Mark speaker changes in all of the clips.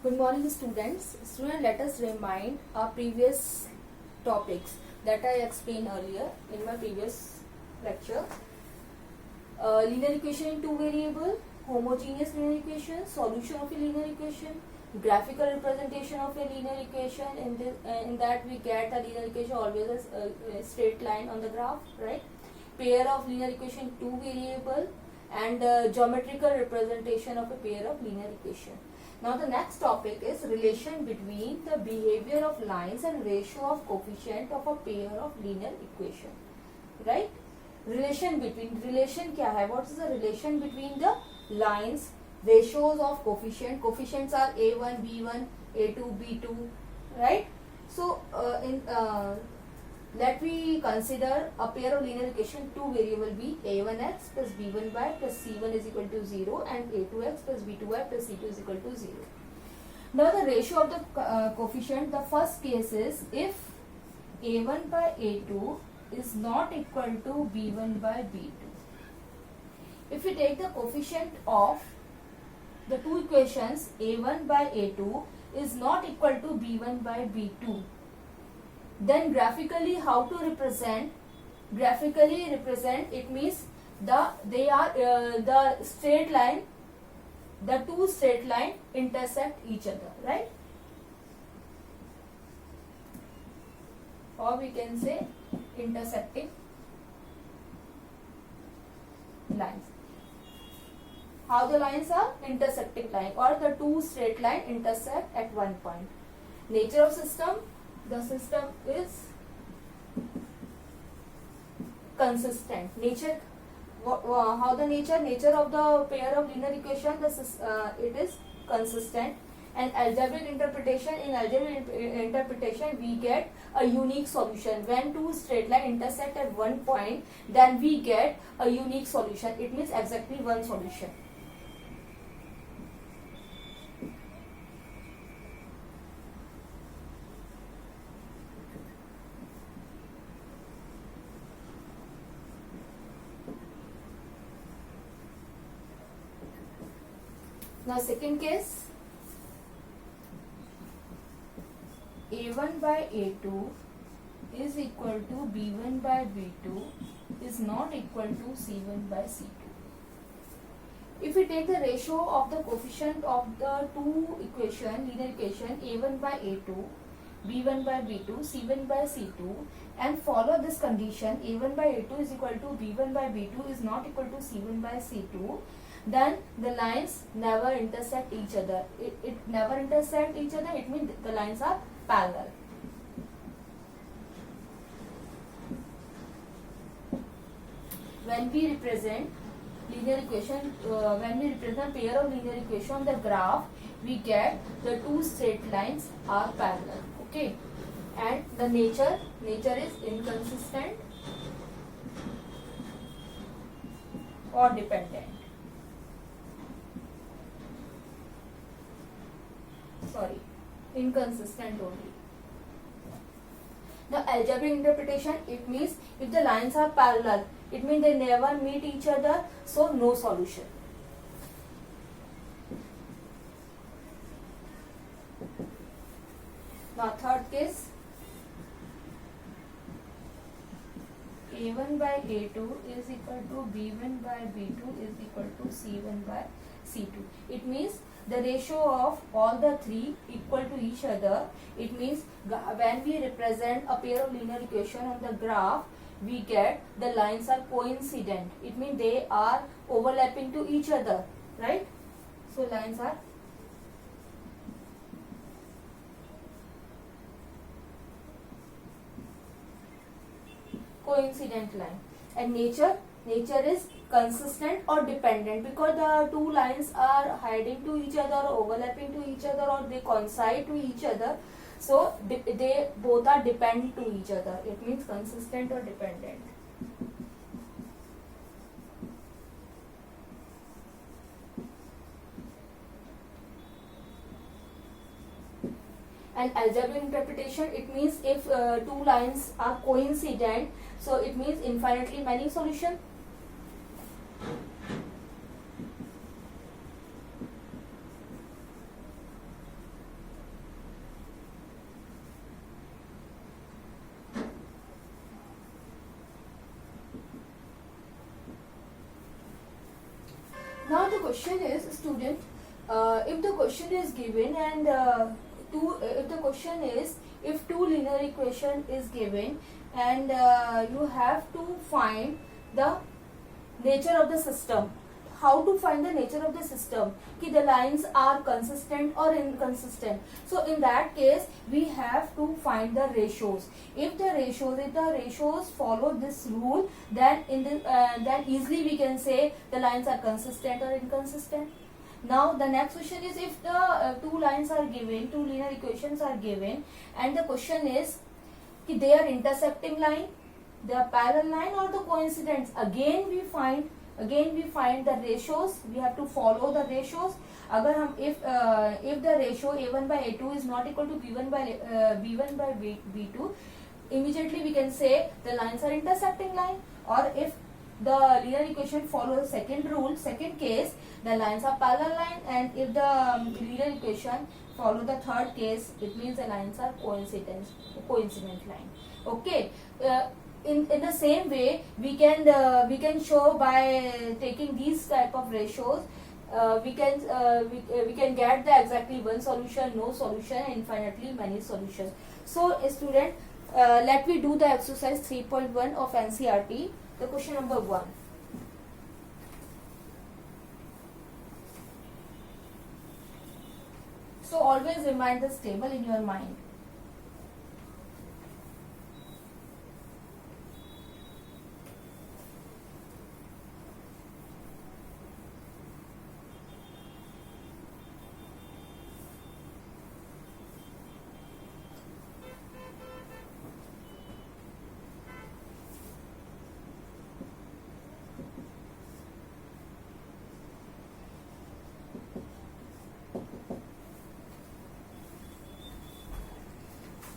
Speaker 1: Good morning, students. Let us remind our previous topics that I explained earlier in my previous lecture. Linear equation in two variable, homogeneous linear equation, solution of a linear equation, graphical representation of a linear equation. In that we get a linear equation always as a straight line on the graph, right? Pair of linear equation two variable, and geometrical representation of a pair of linear equation. Now the next topic is relation between the behavior of lines and ratio of coefficient of a pair of linear equation, right? Relation क्या है? What is the relation between the lines, ratios of coefficients are a1, b1, a2, b2, right? So let me consider a pair of linear equation two variable be a1x plus b1y plus c1 is equal to 0 and a2x plus b2y plus c2 is equal to 0. Now the ratio of the coefficient, the first case is if a1 by a2 is not equal to b1 by b2. If we take the coefficient of the two equations a1 by a2 is not equal to b1 by b2, then graphically how to represent? Graphically represent, it means they are the straight line, the two straight line intersect each other, right? Or we can say intersecting lines. How the lines are? Intersecting line, or the two straight line intersect at one point. Nature of system, the system is consistent. Nature, how the nature of the pair of linear equation, it is consistent. And algebraic interpretation, in algebraic interpretation we get a unique solution. When two straight line intersect at one point, then we get a unique solution. It means exactly one solution. Now second case, a1 by a2 is equal to b1 by b2 is not equal to c1 by c2. If we take the ratio of the coefficient of the two linear equation a1 by a2, b1 by b2, c1 by c2, and follow this condition a1 by a2 is equal to b1 by b2 is not equal to c1 by c2, then the lines never intersect each other. It never intersect each other, it means the lines are parallel. When we represent linear equation, when we represent pair of linear equation on the graph, we get the two straight lines are parallel. Okay, and the nature is inconsistent or dependent. Inconsistent only. The algebraic interpretation, it means if the lines are parallel, it means they never meet each other, so no solution. Now third case, a1 by a2 is equal to b1 by b2 is equal to c1 by c2. It means the ratio of all the three equal to each other. It means when we represent a pair of linear equation on the graph, we get the lines are coincident. It means they are overlapping to each other, right? So lines are coincident line. And nature is consistent or dependent, because the two lines are hiding to each other or overlapping to each other or they coincide to each other, so they both are dependent to each other. It means consistent or dependent. And algebraic interpretation, it means if two lines are coincident, so it means infinitely many solutions. Now the question is, student, if the question is given and if the question is, if two linear equation is given and you have to find the nature of the system. How to find the nature of the system? Ki the lines are consistent or inconsistent. So in that case, we have to find the ratios. If the ratios follow this rule, then then easily we can say the lines are consistent or inconsistent. Now the next question is, if the two lines are given, two linear equations are given, and the question is कि they are intersecting line, they are parallel line or the coincidence. Again we find the ratios. We have to follow the ratios. अगर हम if the ratio a1 by a2 is not equal to b1 by b2, immediately we can say the lines are intersecting line. Or if the linear equation follows second rule, second case, the lines are parallel line, and if the linear equation follow the third case, it means the lines are coincident line. Okay. In the same way, we can show by taking these type of ratios. We can get the exactly one solution, no solution, infinitely many solutions. So student, let me do the exercise 3.1 of NCERT. The question number 1. So always remind this table in your mind.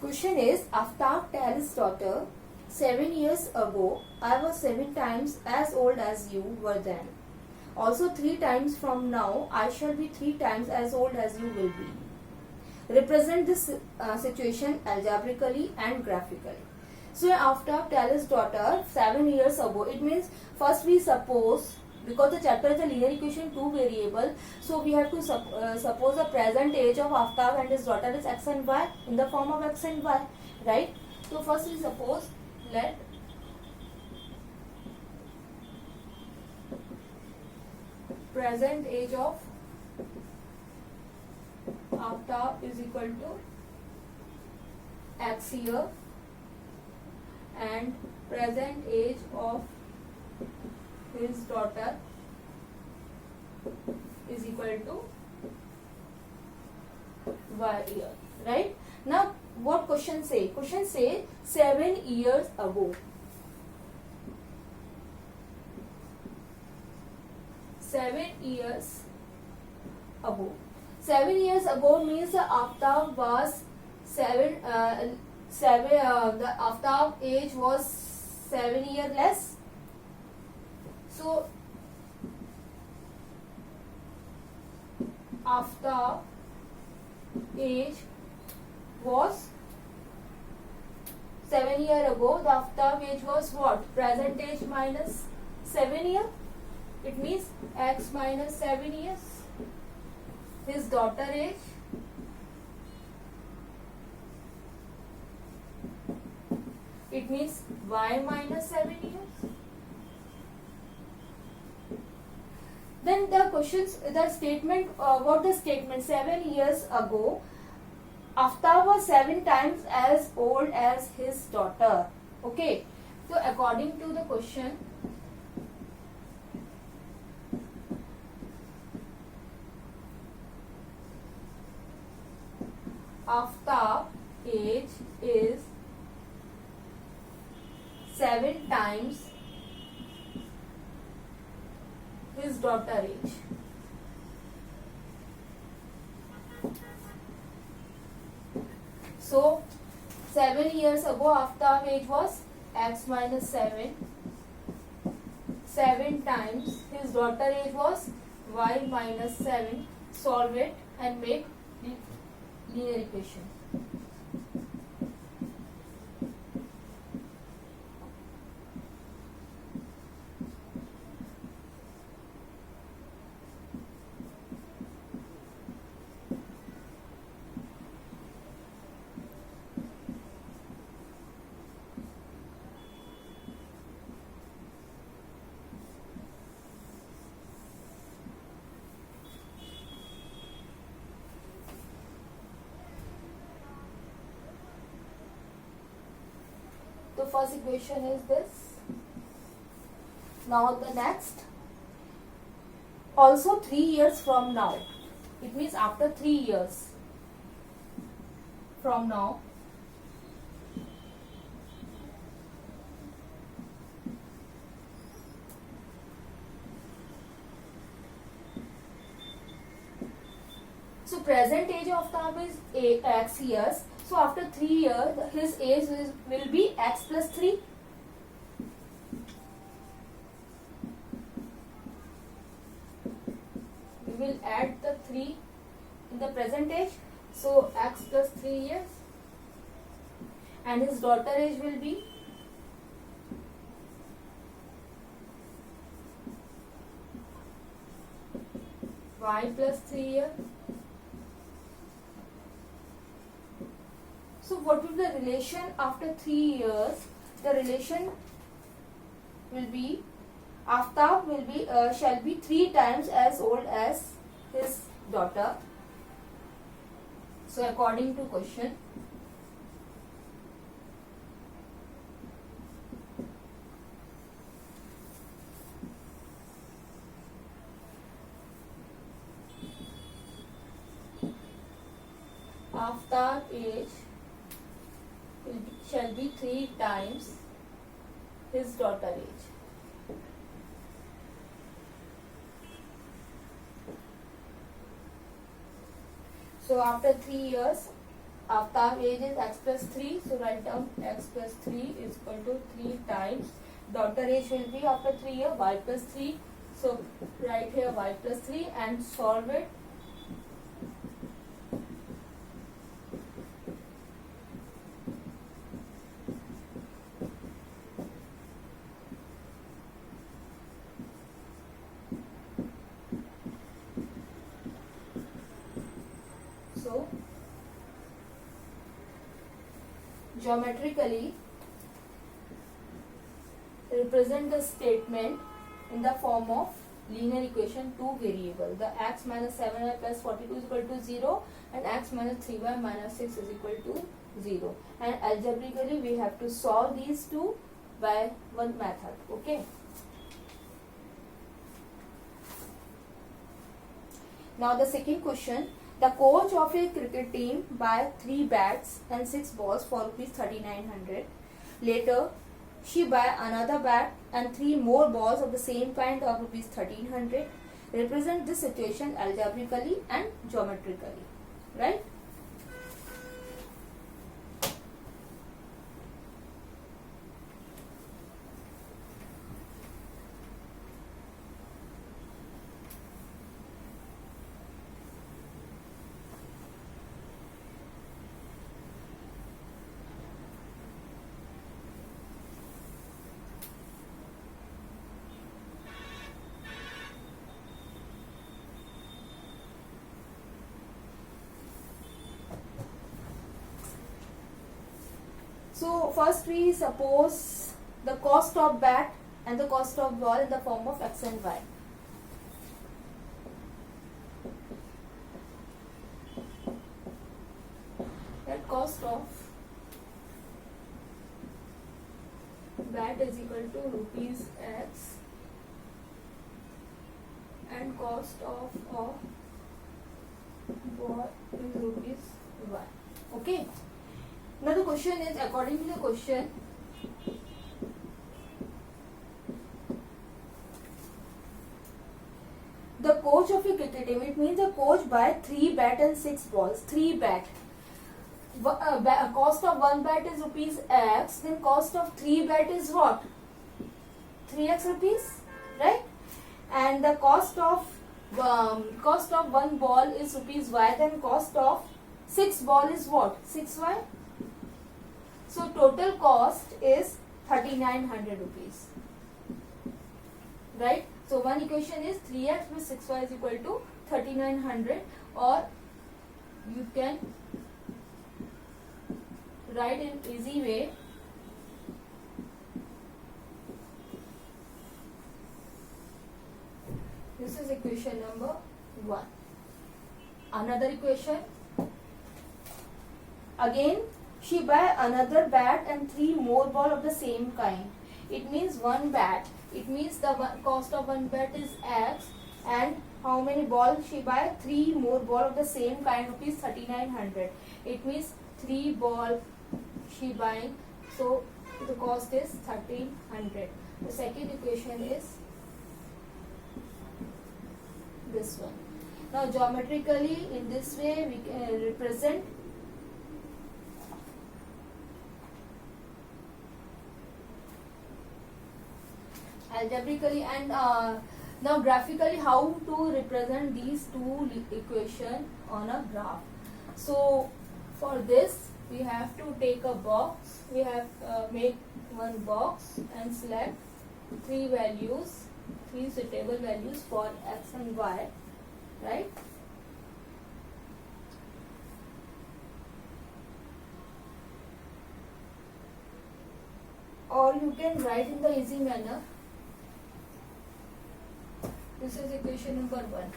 Speaker 1: Question is, Aftab tells his daughter, 7 years ago, I was 7 times as old as you were then. Also 3 times from now, I shall be 3 times as old as you will be. Represent this situation algebraically and graphically. So Aftab tells his daughter 7 years ago. It means first we suppose, because the chapter is a linear equation 2 variable, so we have to suppose the present age of Aftab and his daughter is x and y in the form of x and y, right? So first we suppose, let present age of Aftab is equal to x year and present age of his daughter is equal to y year, right? Now what question say? Question say 7 years ago. 7 years ago. 7 years ago means the Aftab was the Aftab age was 7 years less. So Aftab age was 7 years ago. The Aftab age was what? Present age minus 7 years. It means x minus 7 years. His daughter age it means y minus 7 years. Then the questions, the statement, what the statement 7 years ago, Aftab was 7 times as old as his daughter. Okay. So according to the question, Aftab age is 7 times his daughter age. So 7 years ago Aftab age was x minus 7. 7 times his daughter age was y minus 7. Solve it and make the linear equation. So first equation is this. Now the next, also 3 years from now, it means after 3 years from now, so present age of Aftab is x years. So after 3 years, his age will be x plus 3. We will add the 3 in the present age. So x plus 3 years. And his daughter age will be y plus 3 years. So what will the relation after 3 years? The relation will be Aftab will be shall be 3 times as old as his daughter. So according to question, Aftab age shall be 3 times his daughter age. So after 3 years, Aftab age is x plus 3. So write down x plus 3 is equal to 3 times. Daughter age will be after 3 years y plus 3. So write here y plus 3 and solve it. So geometrically represent the statement in the form of linear equation 2 variable. The x minus 7y plus 42 is equal to 0 and x minus 3y minus 6 is equal to 0. And algebraically we have to solve these two by one method. Okay. Now the second question. The coach of a cricket team buy 3 bats and 6 balls for rupees 3900. Later, she buy another bat and 3 more balls of the same kind of rupees 1300. Represent this situation algebraically and geometrically. Right? So first we suppose the cost of bat and the cost of ball in the form of x and y. That cost of bat is equal to rupees x and cost of ball is rupees y. Okay. Now the question is, according to the question, the coach of a cricket team, it means the coach buy 3 bat and 6 balls. 3 bat. Cost of 1 bat is rupees x, then cost of 3 bat is what? 3x rupees, right? And the cost of 1 ball is rupees y, then cost of 6 ball is what? 6y. So total cost is 3900 rupees. Right? So one equation is 3x plus 6y is equal to 3900, or you can write in easy way. This is equation number 1. Another equation. Again, she buy another bat and 3 more ball of the same kind. It means one bat. It means the cost of one bat is X, and how many balls she buy? 3 more ball of the same kind, rupees 3900. It means 3 ball she buying, so the cost is 1300. The second equation is this one. Now geometrically in this way we can represent algebraically, and now graphically how to represent these two equation on a graph. So for this we have to take a box. We have make one box and select 3 values, 3 suitable values for x and y, right? Or you can write in the easy manner. This is equation number 1.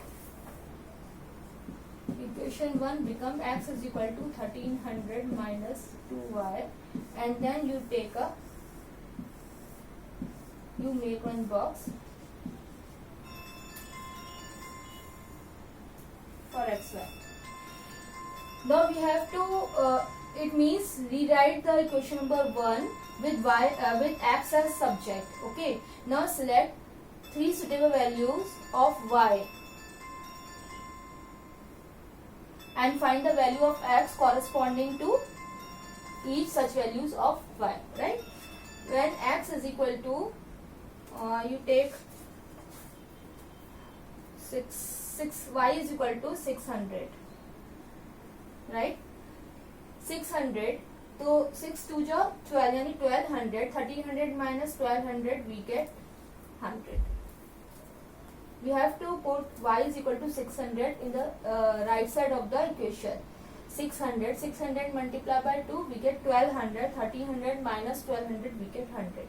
Speaker 1: Equation 1 become x is equal to 1300 minus 2y, and then you make one box for xy. Now we have to it means rewrite the equation number 1 with y with x as subject. Okay, now select 3 suitable values of y and find the value of x corresponding to each such values of y, right? When x is equal to you take 6 y is equal to 600, right? 600, so 6 2 ja 12 यानी 1200, 1300 minus 1200 we get 100. We have to put y is equal to 600 in the right side of the equation. 600 multiplied by 2 we get 1200, 1300 minus 1200 we get 100.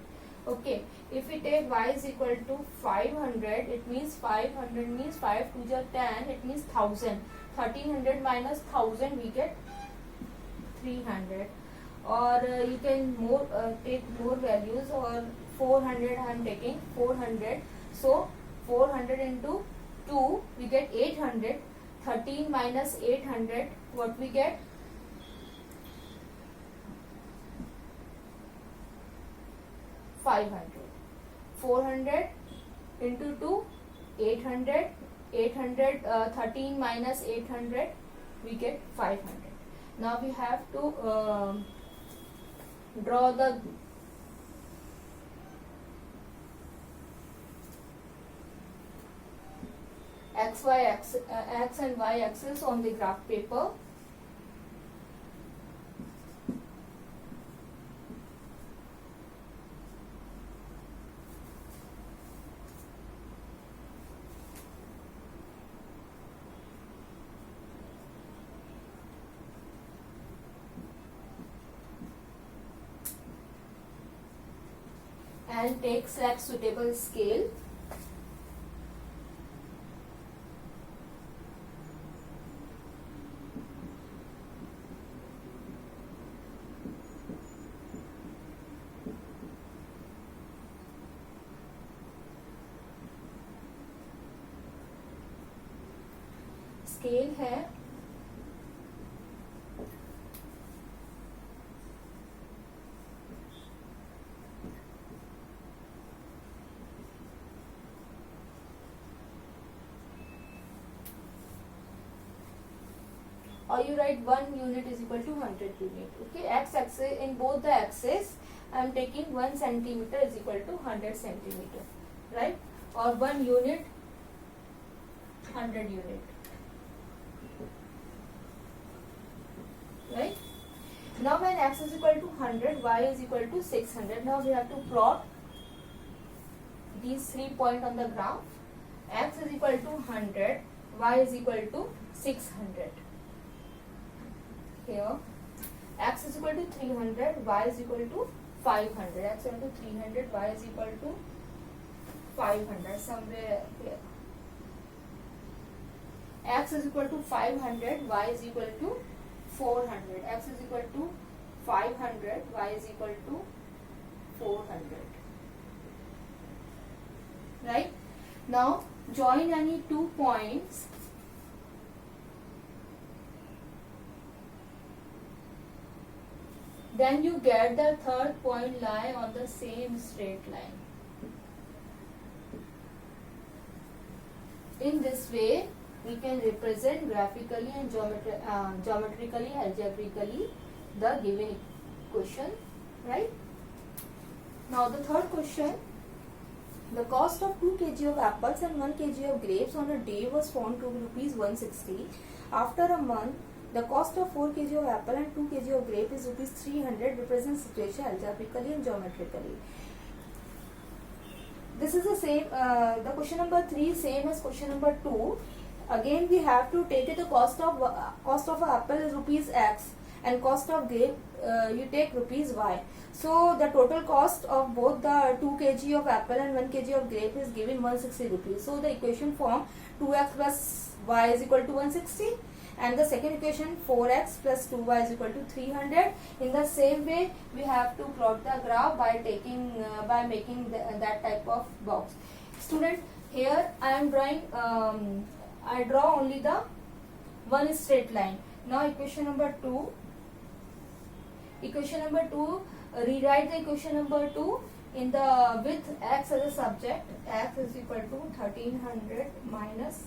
Speaker 1: Okay, if we take y is equal to 500, it means 500 means 5 2 ja 10, it means 1000. 1300 minus 1000 we get 300. Or you can take more values, or 400 I am taking 400. So 400 into 2 we get 800. 13 minus 800, what we get? 500. 400 into 2 800. 800 13 minus 800 we get 500. Now we have to draw the x and y axis on the graph paper. And take select suitable scale. Scale है or you write 1 unit is equal to 100 unit. Okay, x axis, in both the axes I am taking 1 centimeter is equal to 100 centimeter, right? Or 1 unit 100 unit, right? Now when x is equal to 100, y is equal to 600. Now we have to plot these 3 points on the graph. X is equal to 100, y is equal to 600. Here x is equal to 300, y is equal to 500. X is equal to 300, y is equal to 500, somewhere here. X is equal to 500, y is equal to 400. X is equal to 500, y is equal to 400. Right? Now join any 2 points. Then you get the third point lie on the same straight line. In this way, we can represent graphically and geometrically, algebraically the given equation, right? Now the third question, the cost of 2 kg of apples and 1 kg of grapes on a day was found to be rupees 160. After a month, the cost of 4 kg of apple and 2 kg of grape is rupees 300. Represents situation algebraically and geometrically. This is the same, the question number 3 same as question number 2. Again we have to take it, the cost of apple is rupees X and cost of grape you take rupees Y. So the total cost of both the 2 kg of apple and 1 kg of grape is given 160 rupees. So the equation form 2x plus y is equal to 160, and the second equation 4x plus 2y is equal to 300. In the same way, we have to plot the graph by taking making that type of box. Student, here I am drawing. I draw only the one straight line. Now equation number 2. Equation number 2. Rewrite the equation number 2 in the with x as a subject. X is equal to 1300 minus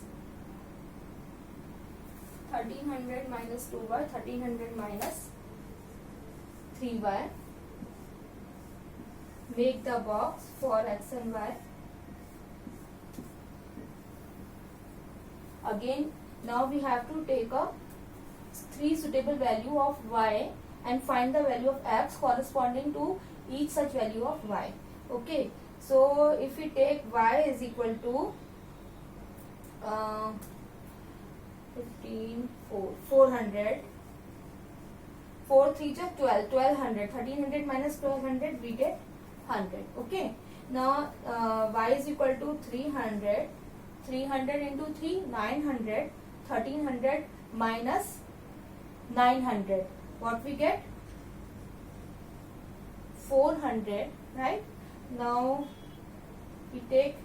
Speaker 1: 2y, 1300 minus 3y. Make the box for x and y. Again, now we have to take a 3 suitable value of y and find the value of x corresponding to each such value of y. Okay, so if we take y is equal to 15, 400, 4 3 just 12, 1200, 1300 minus 1200 we get 100. Okay, now y is equal to 300, 300 into 3, 900, 1300 minus 900, what we get? 400, right? Now we take